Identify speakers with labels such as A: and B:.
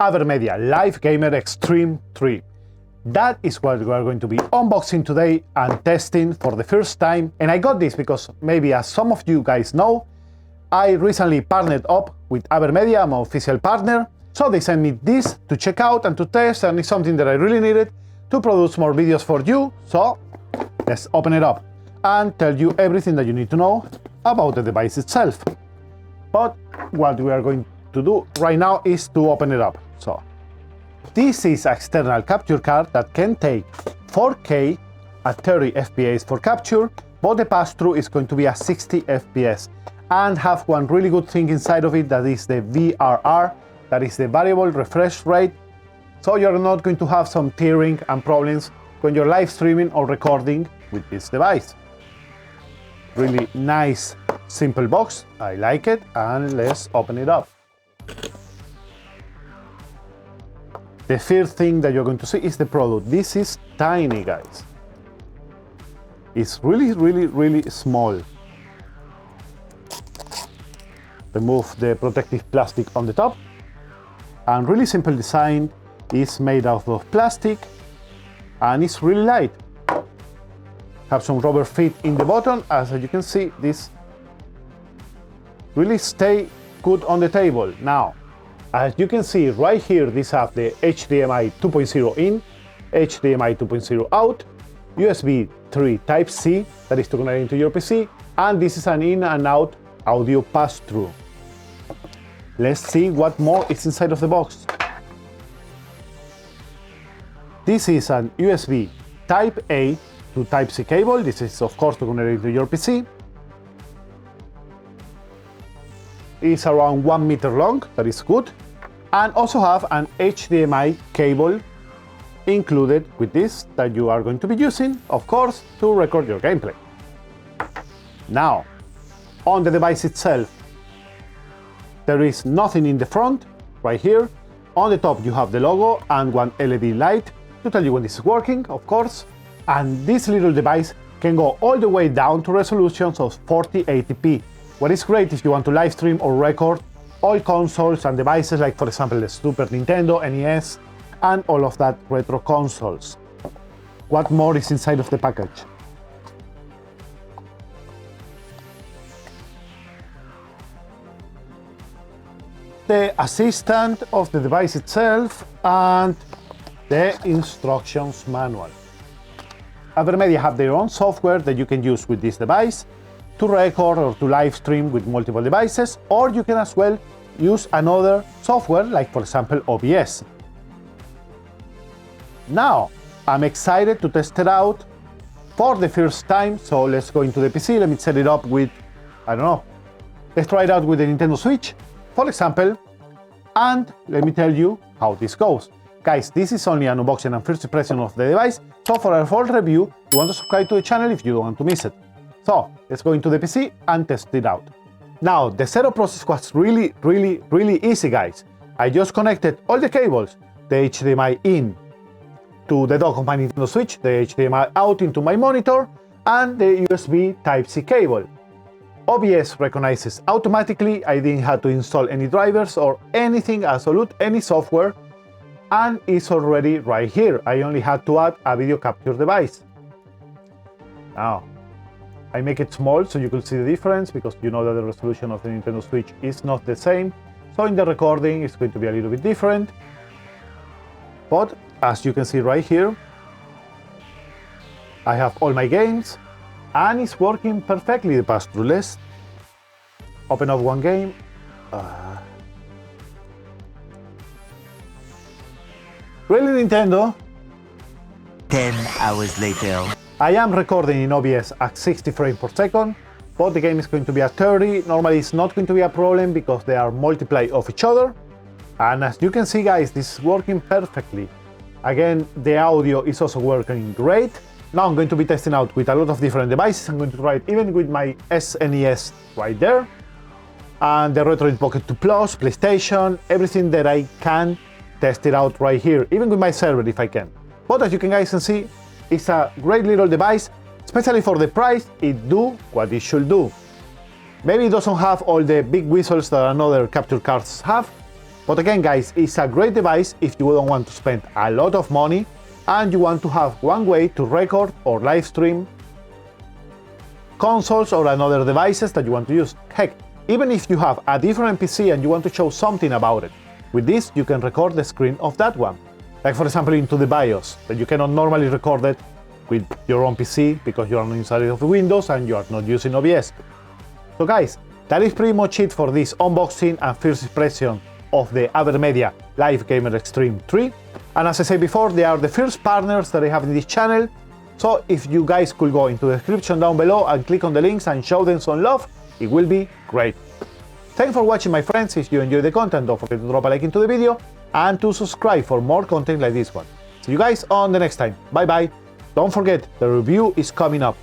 A: AverMedia Live Gamer Extreme 3. That is what we are going to be unboxing today and testing for the first time. And I got this because maybe as some of you guys know, I recently partnered up with AverMedia, I'm an official partner. So they sent me this to check out and to test, and it's something that I really needed to produce more videos for you. So let's open it up and tell you everything that you need to know about the device itself. But what we are going to do right now is to open it up. So this is an external capture card that can take 4K at 30 FPS for capture, but the pass-through is going to be at 60 FPS and have one really good thing inside of it, that is the VRR, that is the variable refresh rate. So you're not going to have some tearing and problems when you're live streaming or recording with this device. Really nice, simple box. I like it, and let's open it up. The first thing that you're going to see is the product. This is tiny, guys. It's really small. Remove the protective plastic on the top. And really simple design. Is made out of plastic and it's really light. Have some rubber feet in the bottom. As you can see, this really stay good on the table. Now, as you can see right here, these have the HDMI 2.0 in, HDMI 2.0 out, USB 3 Type-C, that is to connect into your PC, and this is an in and out audio pass-through. Let's see what more is inside of the box. This is an USB Type-A to Type-C cable. This is of course to connect into your PC. It's around 1 meter long, that is good. And also have an HDMI cable included with this that you are going to be using, of course, to record your gameplay. Now, on the device itself, there is nothing in the front, right here. On the top you have the logo and one LED light to tell you when this is working, of course. And this little device can go all the way down to resolutions of 4080p. What is great if you want to live stream or record all consoles and devices, like for example the Super Nintendo, NES, and all of that retro consoles. What more is inside of the package? The assistant of the device itself and the instructions manual. AverMedia have their own software that you can use with this device to record or to live stream with multiple devices, or you can as well use another software like for example OBS. Now, I'm excited to test it out for the first time, so let's go into the PC. Let me set it up with, I don't know, let's try it out with the Nintendo Switch, for example, and let me tell you how this goes. Guys, this is only an unboxing and first impression of the device, so for a full review, you want to subscribe to the channel if you don't want to miss it. So, let's go into the PC and test it out. Now, the setup process was really easy, guys. I just connected all the cables, the HDMI in to the dock of my Nintendo Switch, the HDMI out into my monitor, and the USB Type-C cable. OBS recognizes automatically. I didn't have to install any drivers or anything, any software, and it's already right here. I only had to add a video capture device. Now, I make it small so you can see the difference, because you know that the resolution of the Nintendo Switch is not the same. So in the recording, it's going to be a little bit different. But as you can see right here, I have all my games and it's working perfectly the pass-through. Let's open up one game. Really, Nintendo?
B: 10 hours later.
A: I am recording in OBS at 60 frames per second, but the game is going to be at 30. Normally it's not going to be a problem because they are multiply of each other. And as you can see, guys, this is working perfectly. Again, the audio is also working great. Now I'm going to be testing out with a lot of different devices. I'm going to try it even with my SNES right there. And the Retro Pocket 2 Plus, PlayStation, everything that I can test it out right here, even with my server if I can. But as you guys can see, it's a great little device, especially for the price. It do what it should do. Maybe it doesn't have all the big whistles that another capture cards have, But again guys, it's a great device if you don't want to spend a lot of money and you want to have one way to record or live stream consoles or another devices that you want to use. Heck, even if you have a different PC and you want to show something about it, with this you can record the screen of that one. Like for example into the BIOS, that you cannot normally record it with your own PC because you are inside of Windows and you are not using OBS. So guys, that is pretty much it for this unboxing and first impression of the AverMedia Live Gamer Extreme 3. And as I said before, they are the first partners that I have in this channel. So if you guys could go into the description down below and click on the links and show them some love, it will be great. Thanks for watching my friends. If you enjoyed the content, don't forget to drop a like into the video and to subscribe for more content like this one. See you guys on the next time. Bye bye. Don't forget, the review is coming up.